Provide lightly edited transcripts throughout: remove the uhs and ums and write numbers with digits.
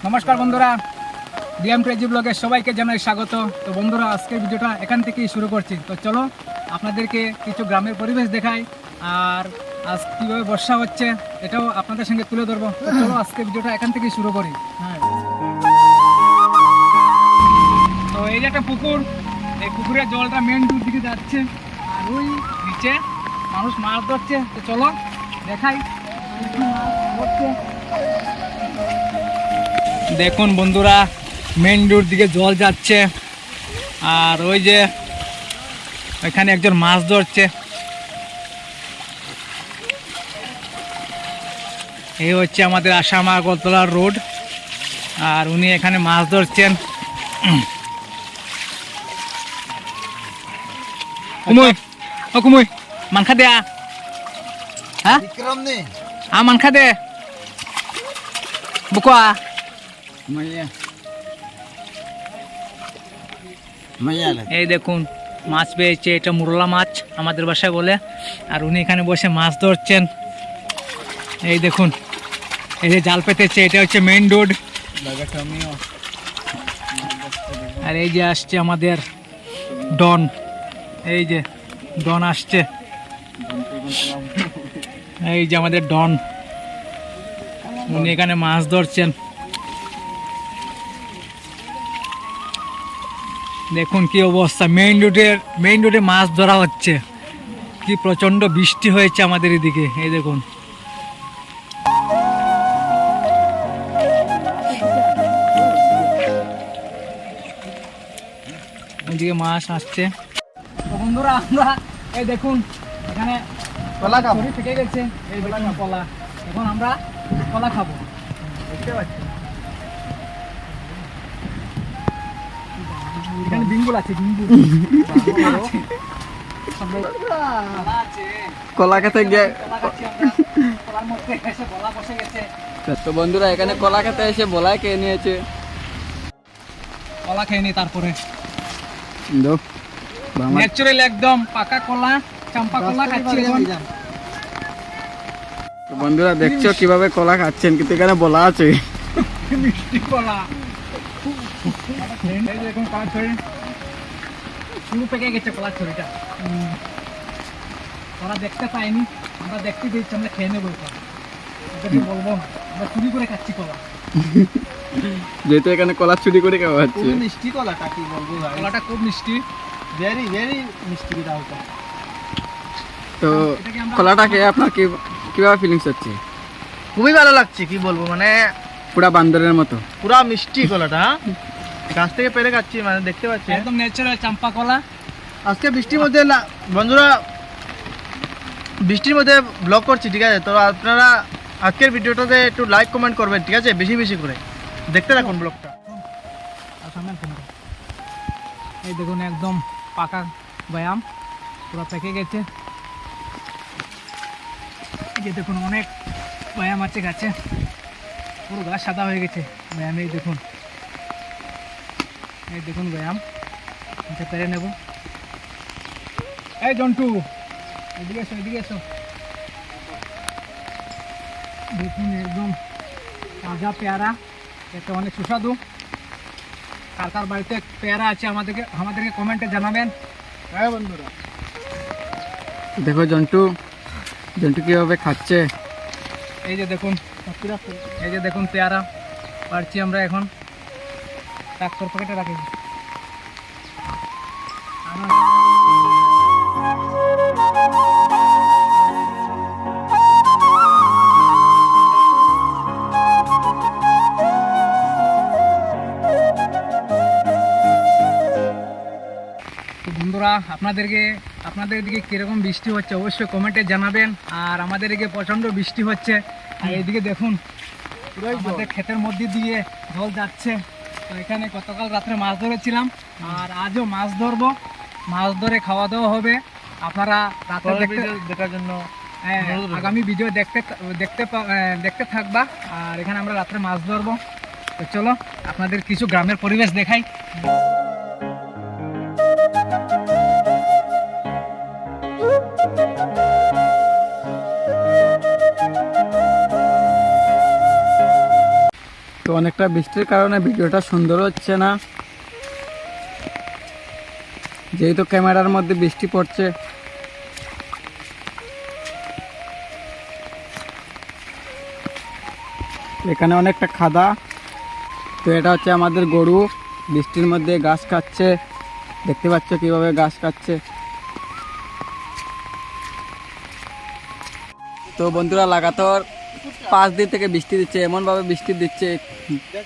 নমস্কার বন্ধুরা, DM crazy ব্লগে সবাইকে জানাই স্বাগত। তো বন্ধুরা, আজকের ভিডিওটা এখান থেকেই শুরু করছি। তো চলো আপনাদেরকে কিছু গ্রামের পরিবেশ দেখাই, আর আজ কীভাবে বর্ষা হচ্ছে এটাও আপনাদের সঙ্গে তুলে ধরবো। তো চলো আজকের ভিডিওটা এখান থেকেই শুরু করি। তো এই যে একটা পুকুর, এই পুকুরের জলটা মেন ডুর দিকে যাচ্ছে, আর ওই নিচে মানুষ মাছ ধরছে। তো চলো দেখাই দেখুন বন্ধুরা, মেন ডোর দিকে জল যাচ্ছে, আর ওই যে ওইখানে একজন মাছ ধরছে। এই হচ্ছে আমাদের আসাম আগরতলা রোড, আর উনি এখানে মাছ ধরছেন। কুমুই ও কুমুই, মানখা দে। হ্যাঁ মানখা দে বুকা। এই দেখুন মাছ পেয়েছে, এটা মুরলা মাছ আমাদের বাসায় বলে, আর উনি এখানে বসে মাছ ধরছেন। এই দেখুন, এই যে জাল পেতেছে, এটা হচ্ছে মেইন রোড। আর এই যে আসছে আমাদের ডন, এই যে ডন আসছে, এই যে আমাদের ডন, উনি এখানে মাছ ধরছেন। দেখুন কি অবস্থা, মেইন রোডে মাছ ধরা হচ্ছে। কি প্রচন্ড বৃষ্টি হয়েছে আমাদের এদিকে। এই দেখুন, ওইদিকে মাছ আসছে। তো বন্ধুরা, আমরা এই দেখুন এখানে কলা থেকে গেছে, এই কলা। এখন আমরা কলা খাবো, দেখতে পাচ্ছি এখানে বিঙ্গুল আছে, বিঙ্গুল কলা খেতে গিয়ে। কলার মধ্যে এসে বলা বসে গেছে। তো বন্ধুরা, এখানে কলা খেতে এসে বলাই খেয়ে নিয়েছে। কলা খেয়ে নি, তারপরে ন্যাচারাল একদম পাকা কলা, চাম্পা কলা খাচ্ছি এখন। তো বন্ধুরা, দেখছো কিভাবে কলা খাচ্ছেন, কিন্তু এখানে বলা আছে মিষ্টি কলা। এখন কলা ছড়ি শুরু পেকে গেছে, কলার ছড়িটা। ওরা দেখতে পাইনি, আমরা দেখতে পেয়েছি, আমরা খেয়ে নেবো। ওদেরকে বলবো না, আমরা চুরি করে খাচ্ছি কলা। যেহেতু এখানে কলা চুরি করে খাওয়া হচ্ছে। মিষ্টি কলাটা কি বলবো, কলাটা খুব মিষ্টি, ভেরি ভেরি মিষ্টি। তো কলাটা খেয়ে আপনার কিভাবে ফিলিংস হচ্ছে? খুবই ভালো লাগছে, কি বলবো, মানে পুরা বান্দরের মতো, পুরা মিষ্টি কলাটা। গাছ থেকে পেরে খাচ্ছি, মানে দেখতে পাচ্ছি একদম ন্যাচারাল চাম্পা কলা। আজকে বৃষ্টির মধ্যে বন্ধুরা, বৃষ্টির মধ্যে ব্লগ করছি, ঠিক আছে? তো আপনারা আজকের ভিডিওটাতে একটু লাইক কমেন্ট করবেন, ঠিক আছে? বেশি বেশি করে দেখতে থাকুন ব্লগটা। এই দেখুন একদম পাকা ব্যায়াম, পুরো পেকে গেছে। এই যে দেখুন অনেক ব্যায়াম আছে গাছে, পুরো গাছ সাদা হয়ে গেছে ব্যায়াম। এই দেখুন, এই দেখুন ব্যায়াম এটা পেরে নেব। এই জন্টু, এদিকে এসো, এদিকে এসো। দেখুন একদম তাজা পেয়ারা, এটা অনেক সুস্বাদু। কার কার বাড়িতে পেয়ারা আছে আমাদেরকে কমেন্টে জানাবেন। হ্যাঁ বন্ধুরা, দেখো জন্টু কিভাবে খাচ্ছে। এই যে দেখুন, এই যে দেখুন পেয়ারা পারছি আমরা এখন। ট্রাক্টর পকেটে রাখি। বন্ধুরা, আপনাদের দিকে কিরকম বৃষ্টি হচ্ছে অবশ্যই কমেন্টে জানাবেন। আর আমাদের এদিকে প্রচণ্ড বৃষ্টি হচ্ছে, আর এইদিকে দেখুন আমাদের ক্ষেতের মধ্যে দিয়ে জল যাচ্ছে। তো এখানে গতকাল রাত্রে মাছ ধরেছিলাম, আর আজও মাছ ধরবো, মাছ ধরে খাওয়া দাওয়া হবে। আপনারা রাত্রে দেখার জন্য আগামী ভিডিও দেখতে থাকবা। আর এখানে আমরা রাত্রে মাছ ধরবো। তো চলো আপনাদের কিছু গ্রামের পরিবেশ দেখাই। অনেকটা বৃষ্টির কারণে ভিডিওটা সুন্দর হচ্ছে না, যেহেতু ক্যামেরার মধ্যে বৃষ্টি পড়ছে। এখানে অনেকটা খাদা, তো এটা হচ্ছে আমাদের গরু বৃষ্টির মধ্যে ঘাস খাচ্ছে, দেখতে পাচ্ছ কিভাবে ঘাস খাচ্ছে। তো বন্ধুরা লাগাতার 5 দিন থেকে বৃষ্টি দিচ্ছে, এমনভাবে বৃষ্টি দিচ্ছে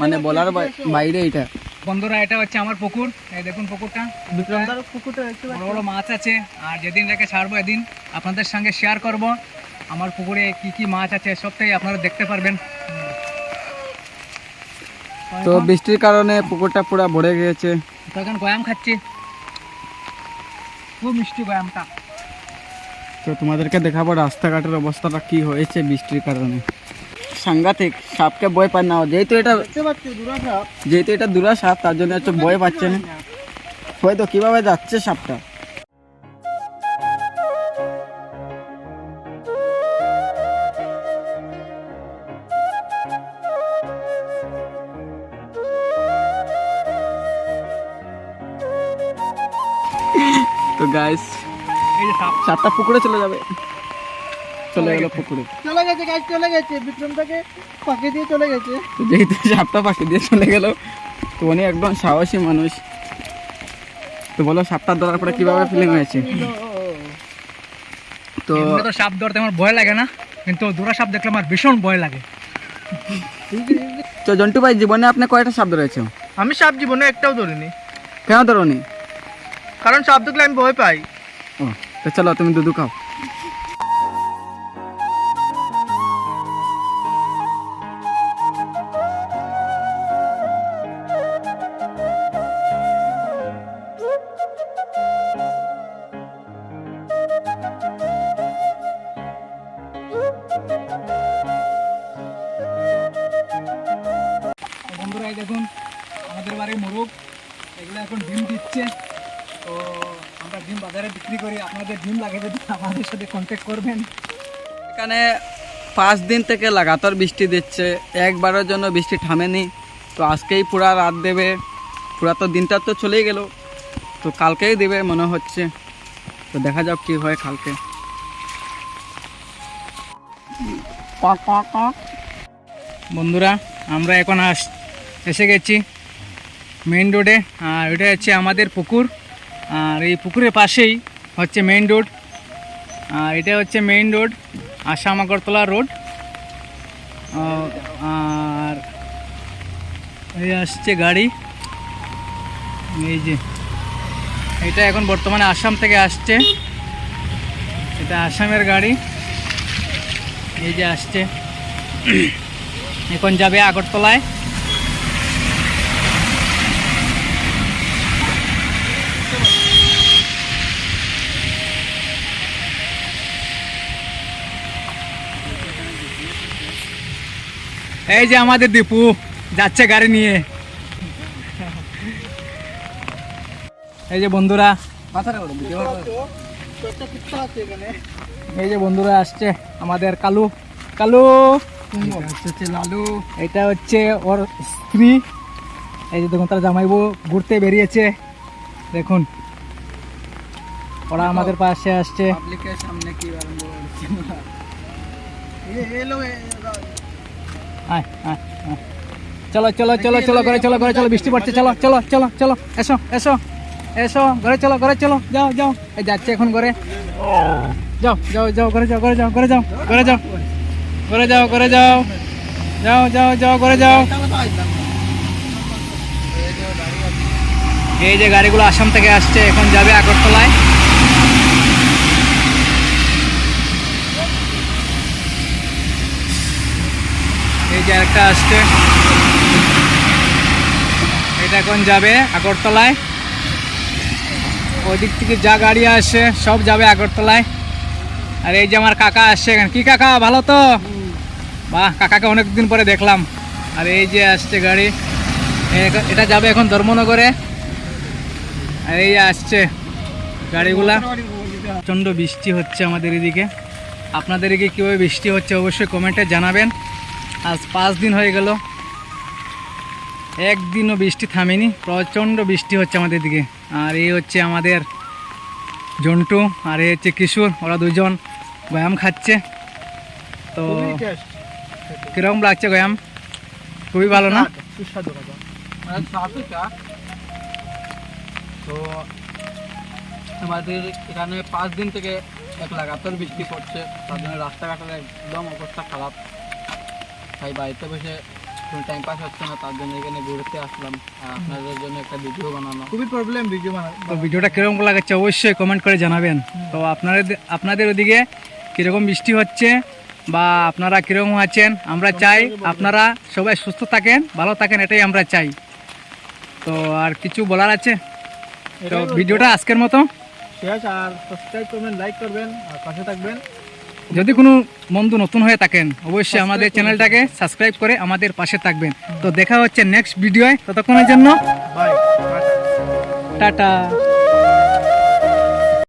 মানে বলার বাইরে। এটা বন্ধুরা এটা হচ্ছে আমার পুকুর, এই দেখুন পুকুরটা, বিক্রমদার পুকুরটা দেখতে বড় বড় মাছ আছে। আর যেদিন রেখে ছাড়বো এদিন আপনাদের সঙ্গে শেয়ার করব আমার পুকুরে কি কি মাছ আছে, সবটাই আপনারা দেখতে পারবেন। তো বৃষ্টির কারণে পুকুরটা পুরো ভরে গিয়েছে। তো এখন গয়াম খাচ্ছি, খুব মিষ্টি গয়ামটা। তো তোমাদেরকে দেখাবো রাস্তাঘাটের অবস্থাটা কি হয়েছে বৃষ্টির কারণে। সাংঘাতিক, সাপকে ভয় পায় না, যেহেতু এটা দুরা সাপ, তার জন্য হচ্ছে ভয় পাচ্ছে না। হয়তো কিভাবে যাচ্ছে সাপটা। তো গাইস এই যে সাপ, সাপটা পুকুরে চলে যাবে, চলে গেল পুকুরে। চলে গেছে গাছ, চলে গেছে, বিক্রমটাকে পাকে দিয়ে চলে গেছে। তো যেহেতু সাপটা পাখি দিয়ে চলে গেল, তো উনি একদম সাহসী মানুষ। তো বলো সাপটা ধরার পরে কিভাবে ফিলিং হয়েছে? তো এমনি তো সাপ ধরতে আমার ভয় লাগে না, কিন্তু দুরা সাপ দেখলে আমার ভীষণ ভয় লাগে। তো জন্টু ভাই, জীবনে আপনি কয়টা সাপ ধরেছে? আমি সাপ জীবনে একটাও ধরিনি, কেন ধরনি? কারণ সাপ দেখলে আমি ভয় পাই। ও, তো চলো তুমি দুধু খাও। বন্ধুরা এই দেখুন আমাদের বাড়ির মোরগ, এগুলো এখন ডিম দিচ্ছে। তো আমরা ডিম বাজারে বিক্রি করি, আপনাদের ডিম লাগে যদি আমাদের সাথে কন্ট্যাক্ট করবেন। এখানে 5 দিন থেকে লাগাতার বৃষ্টি দিচ্ছে, একবারের জন্য বৃষ্টি থামেনি। তো আজকেই পুরা রাত দেবে, পুরা তো দিনটা তো চলেই গেল, তো কালকেই দেবে মনে হচ্ছে। তো দেখা যাক কি হয় কালকে। বন্ধুরা আমরা এখন এসে গেছি মেইন রোডে, আর এটা হচ্ছে আমাদের পুকুর। আর এই পুকুরের পাশেই হচ্ছে মেইন রোড, আর এটা হচ্ছে main road Assam Agartala road. আর এই আসছে গাড়ি, এই যে এটা এখন বর্তমানে আসাম থেকে আসছে, এটা আসামের গাড়ি, এই যে আসছে, এখন যাবে আগরতলায়। এই যে আমাদের দীপু যাচ্ছে গাড়ি নিয়ে। এই যে বন্ধুরা, এই যে বন্ধুরা আসছে আমাদের কালু, কালু হচ্ছে লালু। এটা হচ্ছে ওর স্ত্রী। এই যে দেখুন তারা জামাইবু ঘুরতে বেরিয়েছে, দেখুন ওরা আমাদের পাশে আসছে। পাবলিকের সামনে কি আরম্ভ হচ্ছে? আয় আয় আয়। চলো চলো চলো চলো ঘরে চলো, ঘরে চলো, বৃষ্টি পড়ছে, চলো চলো চলো চলো, এসো এসো এসো, ঘরে চলো, ঘরে চলো, যাও যাও, এই যাচ্ছে এখন ঘরে, যাও যাও যাও, ঘরে যাও, ঘরে যাও, ঘরে যাও, ঘরে যাও, ঘরে যাও, ঘরে যাও, যাও যাও যাও, ঘরে যাও। এই যে গাড়িগুলো আসাম থেকে আসছে, এখন যাবে আগরতলায়। এই যে একটা আসছে, এটা এখন যাবে আগরতলায়। ওই দিক থেকে যা গাড়ি আসে সব যাবে আগরতলায়। আর এই যে আমার কাকা আসছে এখানে। কি কাকা, ভালো তো? বাহ, কাকাকে অনেকদিন পরে দেখলাম। আর এই যে আসছে গাড়ি, এটা যাবে এখন ধর্মনগরে। আর এই আসছে গাড়িগুলা। প্রচণ্ড বৃষ্টি হচ্ছে আমাদের এদিকে, আপনাদের এদিকে কীভাবে বৃষ্টি হচ্ছে অবশ্যই কমেন্টে জানাবেন। আজ 5 দিন হয়ে গেল একদিনও বৃষ্টি থামেনি, প্রচণ্ড বৃষ্টি হচ্ছে আমাদের দিকে। আর এই হচ্ছে আমাদের জন্টু, আর এই হচ্ছে কিশোর, ওরা দুজন গয়াম খাচ্ছে। তো খুবই টেস্ট, কিরকম লাগছে গয়াম? খুবই ভালো না? সুস্বাদু খাবার। তো আমাদের এখানে 5 দিন থেকে এক লাগাতার বৃষ্টি পড়ছে, তার জন্য রাস্তাঘাটের একদম অবস্থা খারাপ। তাই বাড়িতে বসে কোনো টাইম পাস হচ্ছে না, তার জন্য এখানে ঘুরতে আসলাম আর আপনাদের জন্য একটা ভিডিও বানানো। খুবই প্রবলেম ভিডিও তো ভিডিওটা কিরকম লাগাচ্ছে অবশ্যই কমেন্ট করে জানাবেন। তো আপনাদের ওদিকে কীরকম বৃষ্টি হচ্ছে বা আপনারা কীরকম আছেন, আমরা চাই আপনারা সবাই সুস্থ থাকেন, ভালো থাকেন, এটাই আমরা চাই। তো আর কিছু বলার আছে? তো ভিডিওটা আজকের মতো শেষ, আর সাবস্ক্রাইব করবেন, লাইক করবেন আর পাশে থাকবেন। যদি কোনো বন্ধু নতুন হয়ে থাকেন অবশ্যই আমাদের চ্যানেলটাকে সাবস্ক্রাইব করে আমাদের পাশে থাকবেন। তো দেখা হচ্ছে নেক্সট ভিডিওয়, ততক্ষণের জন্য বাই। টাটা।